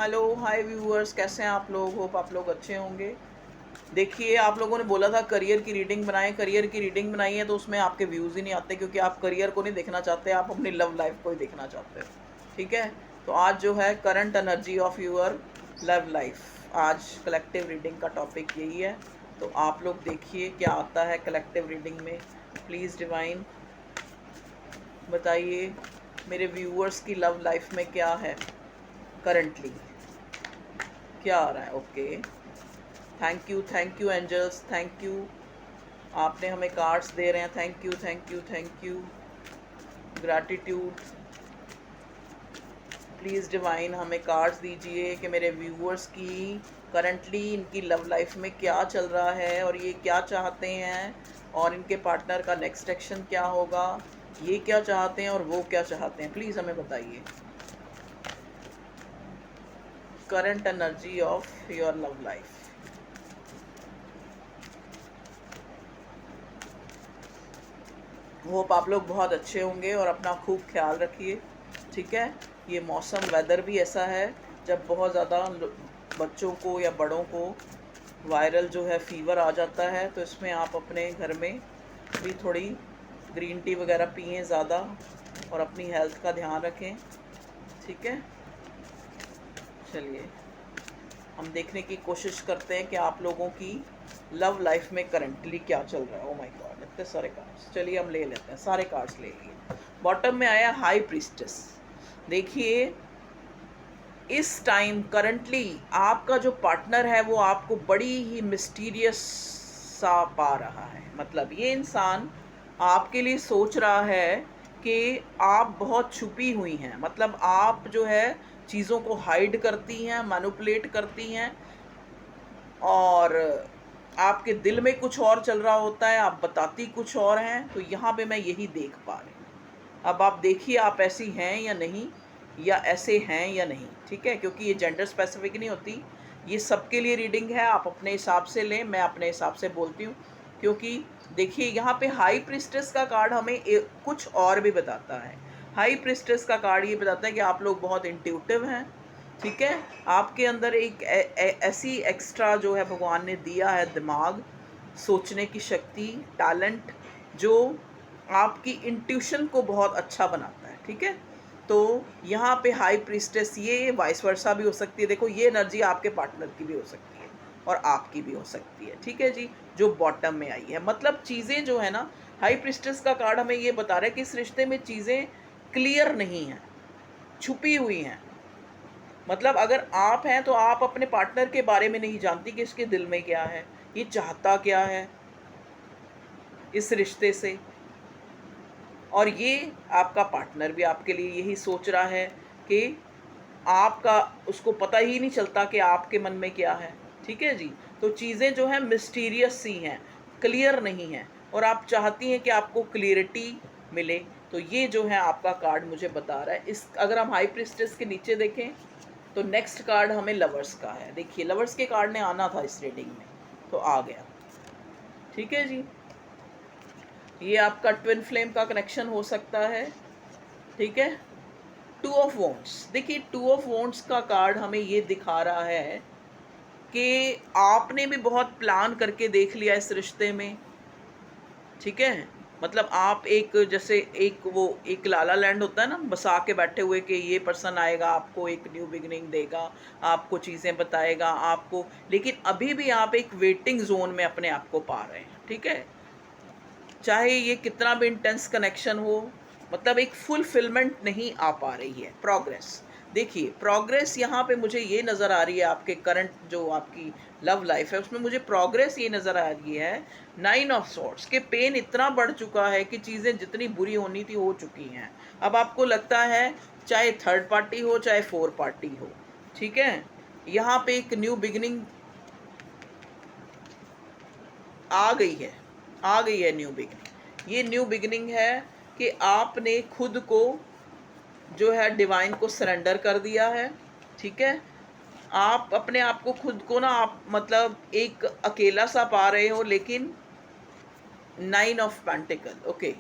Hello hi viewers, कैसे हैं आप लोग? होप आप लोग अच्छे होंगे। देखिए, आप लोगों ने बोला था करियर की रीडिंग बनाएं। करियर की रीडिंग बनाई है तो उसमें आपके व्यूज़ ही नहीं आते, क्योंकि आप करियर को नहीं देखना चाहते, आप अपनी लव लाइफ को ही देखना चाहते हो। ठीक है, तो आज जो है current energy of your love life, आज कलेक्टिव रीडिंग का टॉपिक यही है। तो आप लोग देखिए क्या आता है कलेक्टिव रीडिंग में। प्लीज़ डिवाइन बताइए मेरे व्यूअर्स की लव लाइफ में क्या है करंटली, क्या आ रहा है। Okay, thank you angels, thank you. आपने हमें कार्ड्स दे रहे हैं, thank you thank you thank you. Gratitude. Please divine हमें कार्ड्स दीजिए कि मेरे व्यूअर्स की करंटली इनकी लव लाइफ में क्या चल रहा है और ये क्या चाहते हैं, और इनके पार्टनर का नेक्स्ट एक्शन क्या होगा, ये क्या चाहते हैं और वो क्या चाहते हैं। प्लीज़ हमें बताइए current energy of your love life. Hope आप लोग बहुत अच्छे होंगे और अपना खूब ख्याल रखिए। ठीक है, ये मौसम वेदर भी ऐसा है जब बहुत ज़्यादा बच्चों को या बड़ों को वायरल जो है फीवर आ जाता है, तो इसमें आप अपने घर में भी थोड़ी ग्रीन टी वगैरह पिएं ज़्यादा और अपनी हेल्थ का ध्यान रखें। ठीक है, चलिए हम देखने की कोशिश करते हैं कि आप लोगों की लव लाइफ में करंटली क्या चल रहा है। ओ माय गॉड, इतने सारे कार्ड्स। चलिए हम ले लेते हैं, सारे कार्ड्स ले लिए। बॉटम में आया हाई प्रीस्टेस। देखिए, इस टाइम करंटली आपका जो पार्टनर है वो आपको बड़ी ही मिस्टीरियस सा पा रहा है। मतलब ये इंसान आपके लिए सोच रहा है कि आप बहुत छुपी हुई हैं। मतलब आप जो है चीज़ों को हाइड करती हैं, मैनिपुलेट करती हैं, और आपके दिल में कुछ और चल रहा होता है, आप बताती कुछ और हैं। तो यहाँ पे मैं यही देख पा रही हूँ। अब आप देखिए आप ऐसी हैं या नहीं, या ऐसे हैं या नहीं। ठीक है, क्योंकि ये जेंडर स्पेसिफिक नहीं होती, ये सबके लिए रीडिंग है। आप अपने हिसाब से लें, मैं अपने हिसाब से बोलती हूँ। क्योंकि देखिए यहाँ पे हाई प्रिस्टेस का कार्ड हमें कुछ और भी बताता है। हाई प्रिस्टेस का कार्ड ये बताता है कि आप लोग बहुत इंट्यूटिव हैं। ठीक है, आपके अंदर एक ऐसी एक्स्ट्रा जो है भगवान ने दिया है दिमाग, सोचने की शक्ति, टैलेंट, जो आपकी इंट्यूशन को बहुत अच्छा बनाता है। ठीक है, तो यहाँ पे हाई प्रीस्टेस, ये वाइस वर्सा भी हो सकती है। देखो, ये एनर्जी आपके पार्टनर की भी हो सकती है और आपकी भी हो सकती है। ठीक है जी, जो बॉटम में आई है। मतलब चीज़ें जो है ना, हाई प्रीस्टेस का कार्ड हमें ये बता रहा है कि इस रिश्ते में चीज़ें क्लियर नहीं हैं, छुपी हुई हैं। मतलब अगर आप हैं तो आप अपने पार्टनर के बारे में नहीं जानती कि इसके दिल में क्या है, ये चाहता क्या है इस रिश्ते से। और ये आपका पार्टनर भी आपके लिए यही सोच रहा है कि आपका उसको पता ही नहीं चलता कि आपके मन में क्या है। ठीक है जी, तो चीज़ें जो हैं मिस्टीरियस सी हैं, क्लियर नहीं हैं, और आप चाहती हैं कि आपको क्लियरिटी मिले। तो ये जो है आपका कार्ड मुझे बता रहा है। इस अगर हम हाई प्रिस्टेस के नीचे देखें तो नेक्स्ट कार्ड हमें लवर्स का है। देखिए, लवर्स के कार्ड ने आना था इस रीडिंग में, तो आ गया। ठीक है जी, ये आपका ट्विन फ्लेम का कनेक्शन हो सकता है। ठीक है, टू ऑफ वॉन्ड्स। देखिए, टू ऑफ वॉन्ड्स का कार्ड हमें ये दिखा रहा है कि आपने भी बहुत प्लान करके देख लिया इस रिश्ते में। ठीक है, मतलब आप एक जैसे एक वो एक लाला लैंड होता है ना, बसा के बैठे हुए कि ये पर्सन आएगा, आपको एक न्यू बिगनिंग देगा, आपको चीज़ें बताएगा आपको, लेकिन अभी भी आप एक वेटिंग जोन में अपने आप को पा रहे हैं। ठीक है, चाहे ये कितना भी इंटेंस कनेक्शन हो, मतलब एक फुलफिलमेंट नहीं आ पा रही है, प्रोग्रेस। देखिए, प्रोग्रेस यहाँ पे मुझे ये नज़र आ रही है, आपके करंट जो आपकी लव लाइफ है उसमें मुझे प्रोग्रेस ये नज़र आ रही है। 9 ऑफ सॉर्ड्स के पेन इतना बढ़ चुका है कि चीज़ें जितनी बुरी होनी थी हो चुकी हैं। अब आपको लगता है चाहे थर्ड पार्टी हो चाहे फोर पार्टी हो। ठीक है, यहाँ पे एक न्यू बिगिनिंग आ गई है, आ गई है न्यू बिगिनिंग। ये न्यू बिगिनिंग है कि आपने खुद को जो है डिवाइन को सरेंडर कर दिया है। ठीक है, आप अपने आप को खुद को ना, आप मतलब एक अकेला सा पा रहे हो, लेकिन 9 ऑफ पेंटिकल। ओके,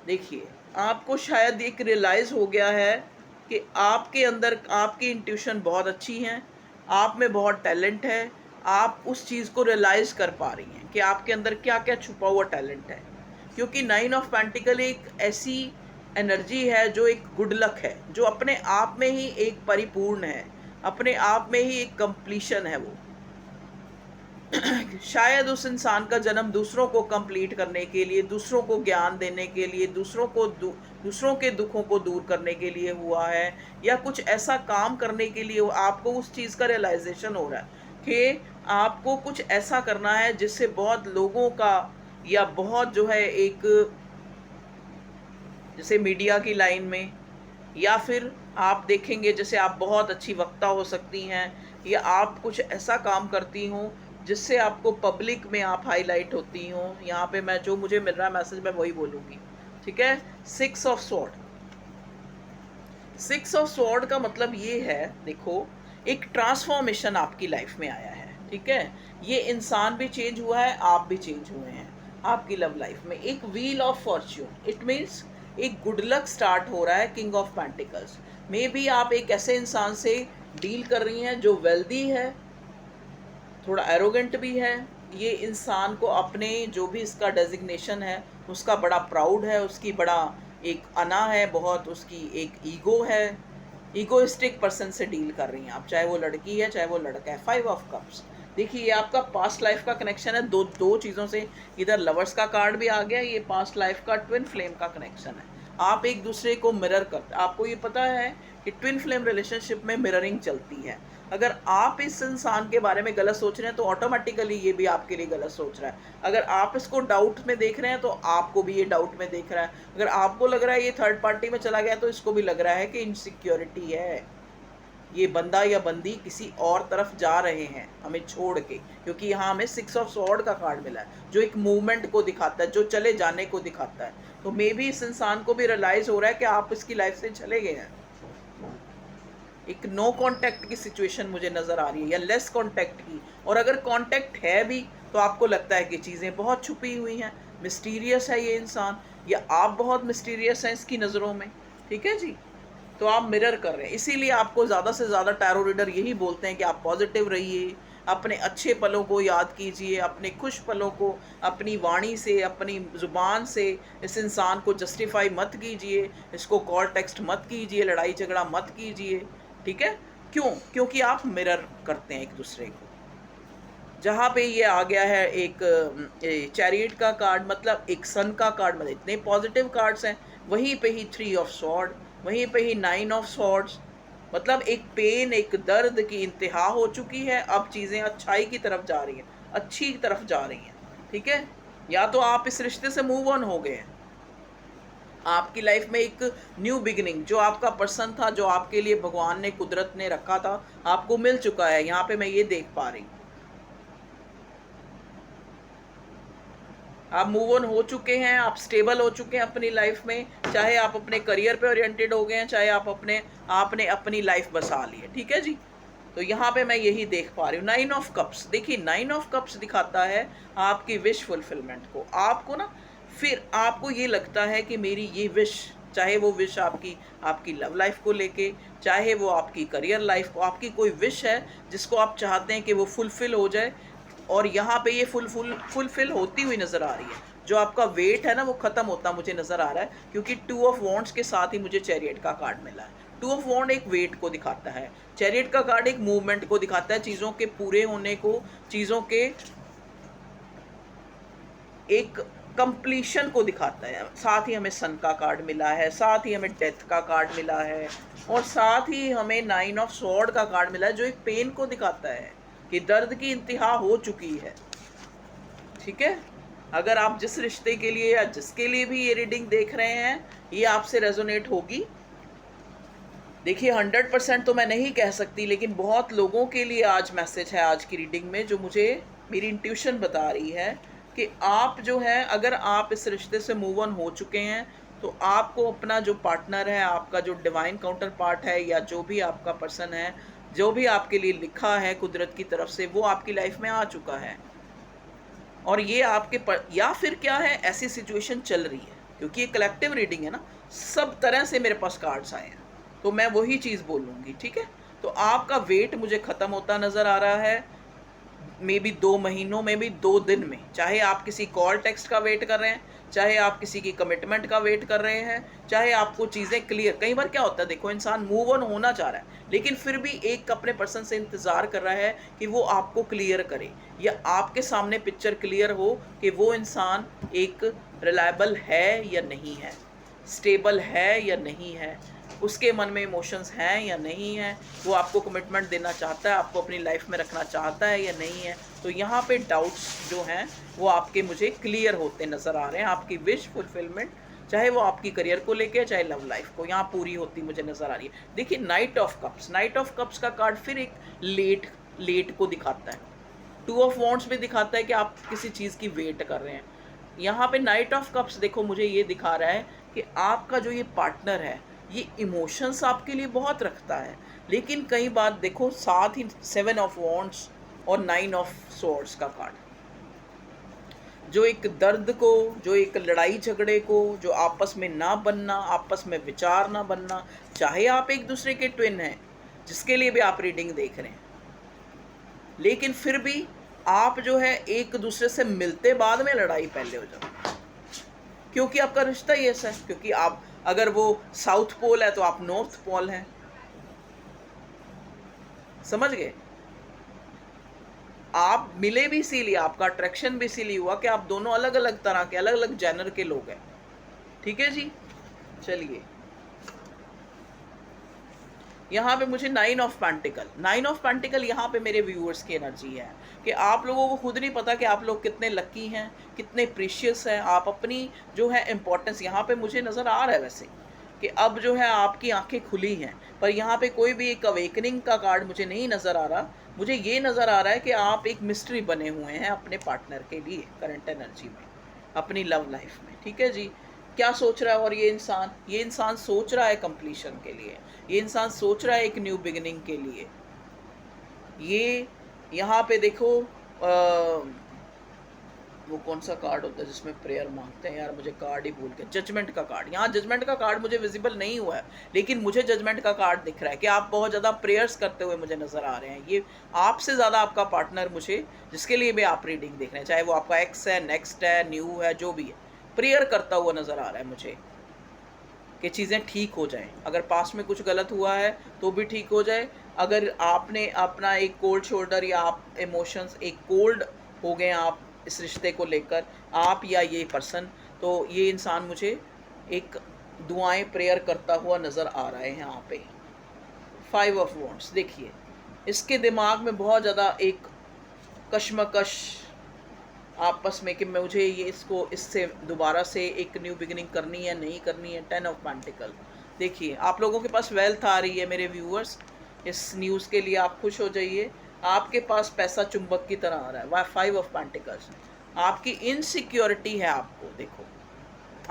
देखिए आपको शायद एक रियलाइज़ हो गया है कि आपके अंदर आपकी इंट्यूशन बहुत अच्छी है, आप में बहुत टैलेंट है, आप उस चीज़ को रियलाइज़ कर पा रही हैं कि आपके अंदर क्या क्या छुपा हुआ टैलेंट है। क्योंकि 9 ऑफ पेंटिकल एक ऐसी एनर्जी है जो एक गुड लक है, जो अपने आप में ही एक परिपूर्ण है, अपने आप में ही एक कंप्लीशन है वो। शायद उस इंसान का जन्म दूसरों को कंप्लीट करने के लिए, दूसरों को ज्ञान देने के लिए, दूसरों के दुखों को दूर करने के लिए हुआ है, या कुछ ऐसा काम करने के लिए आपको उस चीज़ का रियलाइजेशन हो रहा है कि आपको कुछ ऐसा करना है जिससे बहुत लोगों का, या बहुत जो है एक, जैसे मीडिया की लाइन में, या फिर आप देखेंगे जैसे आप बहुत अच्छी वक्ता हो सकती हैं, या आप कुछ ऐसा काम करती हों जिससे आपको पब्लिक में आप हाईलाइट होती हों। यहाँ पे मैं जो मुझे मिल रहा है मैसेज मैं वही बोलूँगी, ठीक है। 6 ऑफ स्वॉर्ड, 6 ऑफ स्वॉर्ड का मतलब ये है, देखो एक ट्रांसफॉर्मेशन आपकी लाइफ में आया है, ठीक है। ये इंसान भी चेंज हुआ है, आप भी चेंज हुए हैं आपकी लव लाइफ में। एक wheel of Fortune, it means एक गुड लक स्टार्ट हो रहा है। King of pentacles, may be आप एक ऐसे इंसान से डील कर रही हैं जो वेल्दी है, थोड़ा एरोगेंट भी है। ये इंसान को अपने जो भी इसका डेजिग्नेशन है उसका बड़ा प्राउड है, उसकी बड़ा एक अना है, बहुत उसकी एक ईगो है। ईगोइस्टिक पर्सन से डील कर रही हैं आप, चाहे वो लड़की है चाहे वो लड़का है। 5 ऑफ कप्स, देखिए ये आपका पास्ट लाइफ का कनेक्शन है। दो चीज़ों से, इधर लवर्स का कार्ड भी आ गया, ये पास्ट लाइफ का ट्विन फ्लेम का कनेक्शन है। आप एक दूसरे को मिरर करते, आपको ये पता है कि ट्विन फ्लेम रिलेशनशिप में मिररिंग चलती है। अगर आप इस इंसान के बारे में गलत सोच रहे हैं तो ऑटोमेटिकली ये भी आपके लिए गलत सोच रहा है। अगर आप इसको डाउट में देख रहे हैं तो आपको भी ये डाउट में देख रहा है। अगर आपको लग रहा है ये थर्ड पार्टी में चला गया तो इसको भी लग रहा है कि इनसिक्योरिटी है, ये बंदा या बंदी किसी और तरफ जा रहे हैं हमें छोड़ के। क्योंकि यहाँ हमें 6 ऑफ स्वॉर्ड का कार्ड मिला है जो एक मूवमेंट को दिखाता है, जो चले जाने को दिखाता है। तो मे बी इस इंसान को भी रियलाइज हो रहा है कि आप इसकी लाइफ से चले गए हैं। एक नो कांटेक्ट की सिचुएशन मुझे नज़र आ रही है, या लेस कांटेक्ट की। और अगर कांटेक्ट है भी तो आपको लगता है कि चीज़ें बहुत छुपी हुई हैं, मिस्टीरियस है ये इंसान, या आप बहुत मिस्टीरियस हैं इसकी नज़रों में, ठीक है जी। तो आप मिरर कर रहे हैं, इसीलिए आपको ज़्यादा से ज़्यादा टैरो रीडर यही बोलते हैं कि आप पॉजिटिव रहिए, अपने अच्छे पलों को याद कीजिए, अपने खुश पलों को अपनी वाणी से, अपनी ज़ुबान से इस इंसान को जस्टिफाई मत कीजिए, इसको कॉल टेक्स्ट मत कीजिए, लड़ाई झगड़ा मत कीजिए, ठीक है। क्यों? क्योंकि आप मिरर करते हैं एक दूसरे को। जहाँ पे ये आ गया है एक चैरियट का कार्ड, मतलब एक सन का कार्ड, मतलब इतने पॉजिटिव कार्ड्स हैं। वहीं पे ही 3 ऑफ स्वॉर्ड, वहीं पे ही 9 ऑफ स्वॉर्ड्स, मतलब एक पेन, एक दर्द की इंतहा हो चुकी है। अब चीज़ें अच्छाई की तरफ जा रही हैं, अच्छी तरफ जा रही हैं, ठीक है। या तो आप इस रिश्ते से मूव ऑन हो गए हैं, आपकी लाइफ में एक न्यू बिगिनिंग, जो आपका पर्सन था, जो आपके लिए भगवान ने, कुदरत ने रखा था, आपको मिल चुका है। यहाँ पे मैं ये देख पा रही हूँ, आप मूव ऑन हो चुके हैं, आप स्टेबल हो चुके हैं अपनी लाइफ में। चाहे आप अपने करियर पे ओरिएंटेड हो गए हैं, चाहे आपने अपनी लाइफ बसा ली है, ठीक है जी। तो यहाँ पे मैं यही देख पा रही हूँ। 9 ऑफ कप्स, देखिए 9 ऑफ कप्स दिखाता है आपकी विश फुलफिलमेंट को। आपको ना, फिर आपको ये लगता है कि मेरी ये विश, चाहे वो विश आपकी लव लाइफ को लेके, चाहे वो आपकी करियर लाइफ को, आपकी कोई विश है जिसको आप चाहते हैं कि वो फुलफिल हो जाए, और यहाँ पे ये फुलफिल होती हुई नज़र आ रही है। जो आपका वेट है ना वो ख़त्म होता मुझे नज़र आ रहा है, क्योंकि 2 ऑफ वॉन्ड्स के साथ ही मुझे चैरियट का कार्ड मिला है। 2 ऑफ वॉन्ड एक वेट को दिखाता है, चैरियट का कार्ड एक मूवमेंट को दिखाता है, चीज़ों के पूरे होने को, चीज़ों के एक कंप्लीशन को दिखाता है। साथ ही हमें सन का कार्ड मिला है, साथ ही हमें डेथ का कार्ड मिला है, और साथ ही हमें 9 ऑफ स्वॉर्ड का कार्ड मिला है जो एक पेन को दिखाता है कि दर्द की इंतहा हो चुकी है, ठीक है। अगर आप जिस रिश्ते के लिए या जिसके लिए भी ये रीडिंग देख रहे हैं, ये आपसे रेजोनेट होगी। देखिए 100% तो मैं नहीं कह सकती, लेकिन बहुत लोगों के लिए आज मैसेज है आज की रीडिंग में, जो मुझे मेरी इंट्यूशन बता रही है कि आप जो है, अगर आप इस रिश्ते से मूव ऑन हो चुके हैं तो आपको अपना जो पार्टनर है, आपका जो डिवाइन काउंटर पार्ट है, या जो भी आपका पर्सन है, जो भी आपके लिए लिखा है कुदरत की तरफ से, वो आपकी लाइफ में आ चुका है। और ये या फिर क्या है, ऐसी सिचुएशन चल रही है, क्योंकि ये कलेक्टिव रीडिंग है ना, सब तरह से मेरे पास कार्ड्स आए हैं। तो मैं वही चीज़ बोलूँगी, ठीक है। तो आपका वेट मुझे ख़त्म होता नज़र आ रहा है, मे बी 2 महीनों में भी 2 दिन में। चाहे आप किसी कॉल टेक्स्ट का वेट कर रहे हैं, चाहे आप किसी की कमिटमेंट का वेट कर रहे हैं, चाहे आपको चीज़ें क्लियर, कई बार क्या होता है देखो, इंसान मूव ऑन होना चाह रहा है, लेकिन फिर भी एक अपने पर्सन से इंतज़ार कर रहा है कि वो आपको क्लियर करे, या आपके सामने पिक्चर क्लियर हो कि वो इंसान एक रिलायबल है या नहीं है, स्टेबल है या नहीं है, उसके मन में इमोशंस हैं या नहीं हैं, वो आपको कमिटमेंट देना चाहता है, आपको अपनी लाइफ में रखना चाहता है या नहीं है। तो यहाँ पे डाउट्स जो हैं वो आपके मुझे क्लियर होते नज़र आ रहे हैं। आपकी विश फुलफिलमेंट, चाहे वो आपकी करियर को लेके, चाहे लव लाइफ को, यहाँ पूरी होती मुझे नज़र आ रही है। देखिए night of cups, night of cups का कार्ड फिर एक लेट को दिखाता है। 2 ऑफ वॉन्ड्स भी दिखाता है कि आप किसी चीज़ की वेट कर रहे हैं। यहाँ पे नाइट ऑफ कप्स देखो मुझे ये दिखा रहा है कि आपका जो ये पार्टनर है, ये इमोशंस आपके लिए बहुत रखता है, लेकिन कई बार देखो साथ ही 7 ऑफ वॉन्ड्स और 9 ऑफ स्वॉर्ड्स का कार्ड, जो एक दर्द को, जो एक लड़ाई झगड़े को, जो आपस में ना बनना, आपस में विचार ना बनना, चाहे आप एक दूसरे के ट्विन हैं, जिसके लिए भी आप रीडिंग देख रहे हैं, लेकिन फिर भी आप जो है एक दूसरे से मिलते बाद में लड़ाई पहले हो जाओ, क्योंकि आपका रिश्ता ही ऐसा है। क्योंकि आप अगर वो साउथ पोल है तो आप नॉर्थ पोल हैं, समझ गए। आप मिले भी इसीलिए, आपका अट्रैक्शन भी इसीलिए हुआ कि आप दोनों अलग अलग तरह के, अलग अलग जेनर के लोग हैं, ठीक है जी। चलिए यहाँ पे मुझे 9 ऑफ पेंटिकल, 9 ऑफ पेंटिकल यहाँ पे मेरे व्यूअर्स की एनर्जी है कि आप लोगों को खुद नहीं पता कि आप लोग कितने लकी हैं, कितने प्रीशियस हैं। आप अपनी जो है इम्पोर्टेंस, यहाँ पे मुझे नज़र आ रहा है वैसे कि अब जो है आपकी आंखें खुली हैं, पर यहाँ पे कोई भी एक अवेकनिंग का कार्ड मुझे नहीं नज़र आ रहा। मुझे ये नज़र आ रहा है कि आप एक मिस्ट्री बने हुए हैं अपने पार्टनर के लिए करंट एनर्जी में, अपनी लव लाइफ में, ठीक है जी। क्या सोच रहा है, और ये इंसान सोच रहा है कंप्लीशन के लिए, ये इंसान सोच रहा है एक न्यू बिगिनिंग के लिए। ये यहाँ पे देखो वो कौन सा कार्ड होता है जिसमें प्रेयर मांगते हैं, यार मुझे कार्ड ही भूल गया, जजमेंट का कार्ड। यहाँ जजमेंट का कार्ड मुझे विजिबल नहीं हुआ है, लेकिन मुझे जजमेंट का कार्ड दिख रहा है कि आप बहुत ज़्यादा प्रेयर्स करते हुए मुझे नज़र आ रहे हैं। ये आपसे ज़्यादा आपका पार्टनर मुझे, जिसके लिए भी आप रीडिंग देख रहे हैं, चाहे वो आपका एक्स है, नेक्स्ट है, न्यू है, जो भी है, प्रेयर करता हुआ नज़र आ रहा है मुझे कि चीज़ें ठीक हो जाएं। अगर पास में कुछ गलत हुआ है तो भी ठीक हो जाए। अगर आपने अपना एक कोल्ड शोल्डर, या आप इमोशंस एक कोल्ड हो गए आप इस रिश्ते को लेकर, आप या ये पर्सन, तो ये इंसान मुझे एक दुआएं प्रेयर करता हुआ नज़र आ रहा है यहाँ पे। 5 ऑफ वॉन्ड्स देखिए, इसके दिमाग में बहुत ज़्यादा एक कश्मकश आपस में कि मुझे ये इसको, इससे दोबारा से एक न्यू बिगिनिंग करनी है, नहीं करनी है। 10 ऑफ पेंटिकल देखिए, आप लोगों के पास वेल्थ आ रही है मेरे व्यूअर्स, इस न्यूज़ के लिए आप खुश हो जाइए। आपके पास पैसा चुंबक की तरह आ रहा है। 5 ऑफ पेंटिकल्स, आपकी इनसिक्योरिटी है, आपको देखो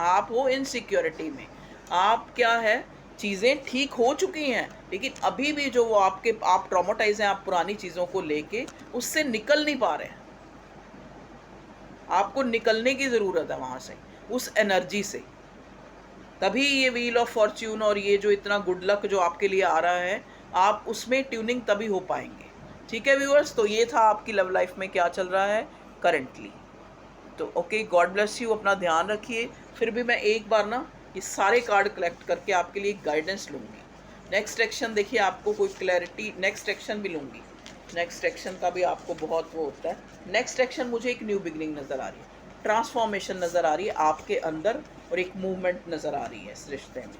आप हो इनसिक्योरिटी में। आप क्या है, चीज़ें ठीक हो चुकी हैं, लेकिन अभी भी जो वो आप ट्रॉमाटाइज हैं, आप पुरानी चीज़ों को लेके उससे निकल नहीं पा रहे हैं। आपको निकलने की ज़रूरत है वहाँ से, उस एनर्जी से। तभी ये व्हील ऑफ फॉर्च्यून और ये जो इतना गुड लक जो आपके लिए आ रहा है, आप उसमें ट्यूनिंग तभी हो पाएंगे, ठीक है व्यूअर्स। तो ये था आपकी लव लाइफ में क्या चल रहा है करंटली। तो ओके, गॉड ब्लेस यू, अपना ध्यान रखिए। फिर भी मैं एक बार ना ये सारे कार्ड कलेक्ट करके आपके लिए गाइडेंस लूँगी। नेक्स्ट एक्शन देखिए, आपको कोई क्लैरिटी, नेक्स्ट एक्शन भी लूँगी। नेक्स्ट एक्शन का भी आपको बहुत वो होता है। नेक्स्ट एक्शन मुझे एक न्यू बिगनिंग नज़र आ रही है, ट्रांसफॉर्मेशन नज़र आ रही है आपके अंदर, और एक मूवमेंट नज़र आ रही है इस रिश्ते में,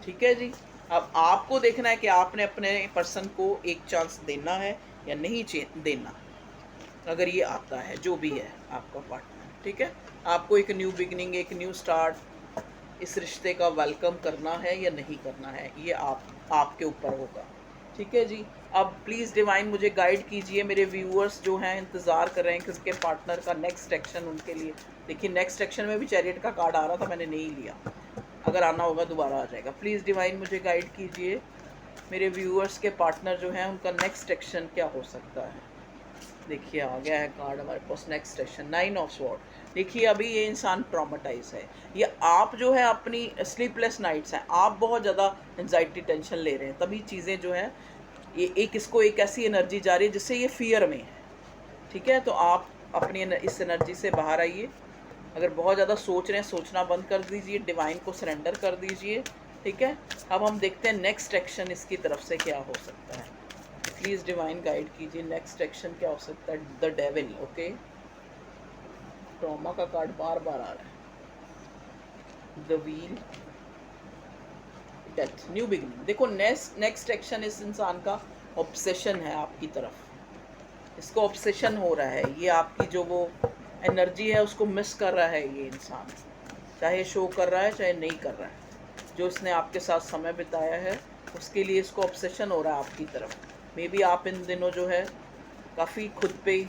ठीक है जी। अब आपको देखना है कि आपने अपने पर्सन को एक चांस देना है या नहीं देना। अगर ये आता है, जो भी है आपका पार्टनर, ठीक है, आपको एक न्यू बिगनिंग, एक न्यू स्टार्ट, इस रिश्ते का वेलकम करना है या नहीं करना है, ये आपके ऊपर होगा, ठीक है जी। अब प्लीज़ डिवाइन मुझे गाइड कीजिए। मेरे व्यूअर्स जो हैं इंतज़ार कर रहे हैं कि उनके पार्टनर का नेक्स्ट एक्शन उनके लिए। देखिए नेक्स्ट एक्शन में भी चैरियट का कार्ड आ रहा था, मैंने नहीं लिया, अगर आना होगा दोबारा आ जाएगा। प्लीज़ डिवाइन मुझे गाइड कीजिए, मेरे व्यूअर्स के पार्टनर जो हैं उनका नेक्स्ट एक्शन क्या हो सकता है। देखिए आ गया है कार्ड हमारे पास, नेक्स्ट सेक्शन 9 ऑफ स्वॉर्ड। देखिए अभी ये इंसान ट्रॉमेटाइज है, ये आप जो है अपनी स्लीपलेस नाइट्स हैं, आप बहुत ज़्यादा एंजाइटी टेंशन ले रहे हैं, तभी चीज़ें जो है ये एक इसको एक ऐसी एनर्जी जा रही है जिससे ये फियर में है। ठीक है, तो आप अपनी इस एनर्जी से बाहर आइए। अगर बहुत ज़्यादा सोच रहे हैं, सोचना बंद कर दीजिए, डिवाइन को सरेंडर कर दीजिए। ठीक है, अब हम देखते हैं नेक्स्ट एक्शन इसकी तरफ से क्या हो सकता है। प्लीज़ डिवाइन गाइड कीजिए, नेक्स्ट एक्शन क्या हो सकता है। द डेविल, ओके, ट्रॉमा का कार्ड बार बार आ रहा है। The wheel, death, new beginning. देखो नेक्स्ट एक्शन इस इंसान का ऑब्सेशन है आपकी तरफ, इसको ऑब्सेशन हो रहा है, ये आपकी जो वो एनर्जी है उसको मिस कर रहा है ये इंसान, चाहे शो कर रहा है चाहे नहीं कर रहा है। जो इसने आपके साथ समय बिताया है उसके लिए इसको ऑब्सेशन हो रहा है आपकी तरफ। मे बी आप इन दिनों जो है काफ़ी खुद पे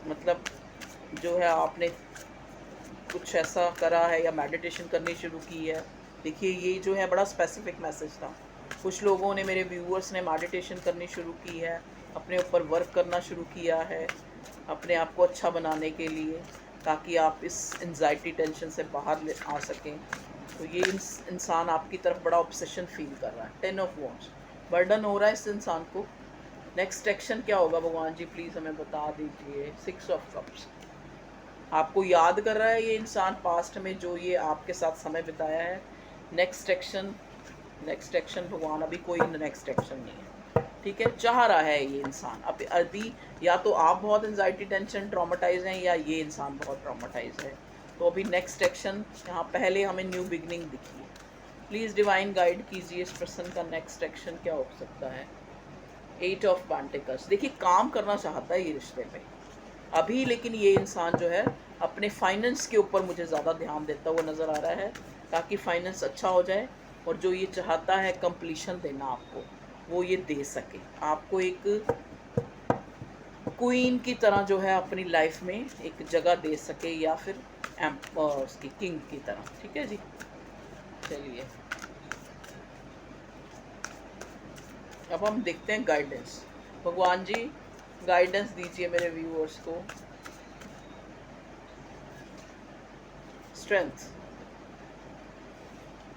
मतलब जो है आपने कुछ ऐसा करा है या मेडिटेशन करनी शुरू की है। देखिए ये जो है बड़ा स्पेसिफिक मैसेज था। कुछ लोगों ने, मेरे व्यूअर्स ने मेडिटेशन करनी शुरू की है, अपने ऊपर वर्क करना शुरू किया है अपने आप को अच्छा बनाने के लिए, ताकि आप इस एंजाइटी टेंशन से बाहर आ सकें। तो ये इंसान आपकी तरफ बड़ा ऑब्सेशन फील कर रहा है। 10 ऑफ वॉन्ड्स, बर्डन हो रहा है इस इंसान को। नेक्स्ट एक्शन क्या होगा भगवान जी, प्लीज़ हमें बता दीजिए। 6 ऑफ कप्स, आपको याद कर रहा है ये इंसान पास्ट में जो ये आपके साथ समय बिताया है। नेक्स्ट एक्शन भगवान, अभी कोई नेक्स्ट एक्शन नहीं है। ठीक है, चाह रहा है ये इंसान अभी या तो आप बहुत एंजाइटी टेंशन ट्रॉमेटाइज हैं या ये इंसान बहुत ट्रॉमेटाइज है। तो अभी नेक्स्ट एक्शन यहाँ पहले हमें न्यू बिगनिंग दिखी है। प्लीज़ डिवाइन गाइड कीजिए इस पर्सन का नेक्स्ट एक्शन क्या हो सकता है। 8 ऑफ पेंटिकल्स, देखिए काम करना चाहता है ये रिश्ते पे अभी, लेकिन ये इंसान जो है अपने फाइनेंस के ऊपर मुझे ज़्यादा ध्यान देता हुआ नज़र आ रहा है, ताकि फाइनेंस अच्छा हो जाए और जो ये चाहता है कंप्लीशन देना आपको, वो ये दे सके। आपको एक क्वीन की तरह जो है अपनी लाइफ में एक जगह दे सके, या फिर उसकी किंग की तरह। ठीक है जी, चलिए अब हम देखते हैं गाइडेंस। भगवान जी गाइडेंस दीजिए मेरे व्यूअर्स को। स्ट्रेंथ,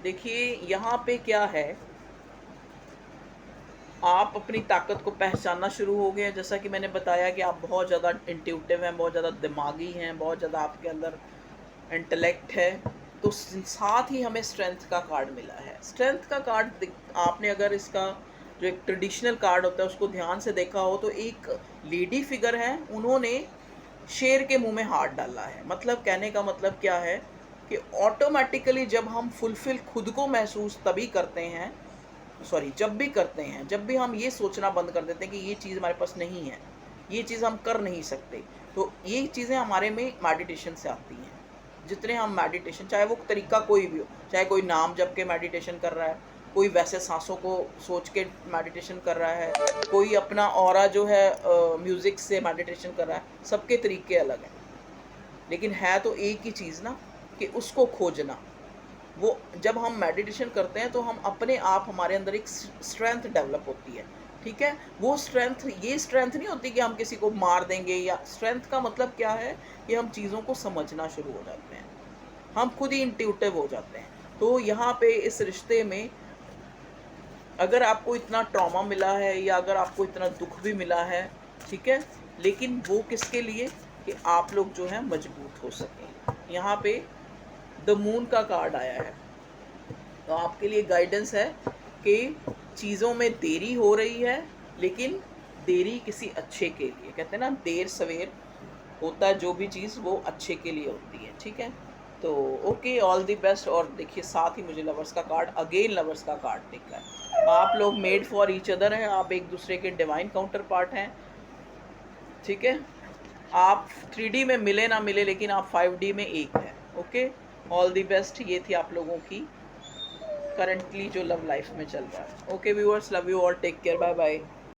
देखिए यहाँ पे क्या है, आप अपनी ताकत को पहचानना शुरू हो गए हैं। जैसा कि मैंने बताया कि आप बहुत ज़्यादा इंट्यूटिव हैं, बहुत ज़्यादा दिमागी हैं, बहुत ज़्यादा आपके अंदर इंटेलेक्ट है। तो साथ ही हमें स्ट्रेंथ का कार्ड मिला है। स्ट्रेंथ का कार्ड आपने अगर इसका जो एक ट्रेडिशनल कार्ड होता है उसको ध्यान से देखा हो तो एक लेडी फिगर है, उन्होंने शेर के मुंह में हाथ डाला है। मतलब कहने का मतलब क्या है कि ऑटोमेटिकली जब हम फुलफिल खुद को महसूस तभी करते हैं, जब भी करते हैं, जब भी हम ये सोचना बंद कर देते हैं कि ये चीज़ हमारे पास नहीं है, ये चीज़ हम कर नहीं सकते, तो ये चीज़ें हमारे में मेडिटेशन से आती हैं। जितने हम मेडिटेशन, चाहे वो तरीका कोई भी हो, चाहे कोई नाम जप के मेडिटेशन कर रहा है, कोई वैसे सांसों को सोच के मेडिटेशन कर रहा है, कोई अपना ऑरा जो है म्यूज़िक से मेडिटेशन कर रहा है, सबके तरीके अलग हैं, लेकिन है तो एक ही चीज़ ना, कि उसको खोजना। वो जब हम मेडिटेशन करते हैं तो हम अपने आप, हमारे अंदर एक स्ट्रेंथ डेवलप होती है। ठीक है, वो स्ट्रेंथ, ये स्ट्रेंथ नहीं होती कि हम किसी को मार देंगे, या स्ट्रेंथ का मतलब क्या है कि हम चीज़ों को समझना शुरू हो जाते हैं, हम खुद ही इंट्यूटिव हो जाते हैं। तो यहाँ पे इस रिश्ते में अगर आपको इतना ट्रॉमा मिला है या अगर आपको इतना दुख भी मिला है, ठीक है, लेकिन वो किसके लिए, कि आप लोग जो है मजबूत हो सकें। यहाँ पे द मून का कार्ड आया है, तो आपके लिए गाइडेंस है कि चीज़ों में देरी हो रही है, लेकिन देरी किसी अच्छे के लिए। कहते हैं ना, देर सवेर होता है, जो भी चीज़ वो अच्छे के लिए होती है। ठीक है, तो ओके, ऑल द बेस्ट। और देखिए साथ ही मुझे लवर्स का कार्ड, अगेन लवर्स का कार्ड दिख रहा है। आप लोग मेड फॉर ईच अदर हैं, आप एक दूसरे के डिवाइन काउंटर पार्ट हैं। ठीक है, आप 3D में मिले ना मिले, लेकिन आप 5D में एक हैं। Okay, all the best. ये थी आप लोगों की करंटली जो लव लाइफ में चल रहा है। Okay viewers, love you all, take care, bye bye.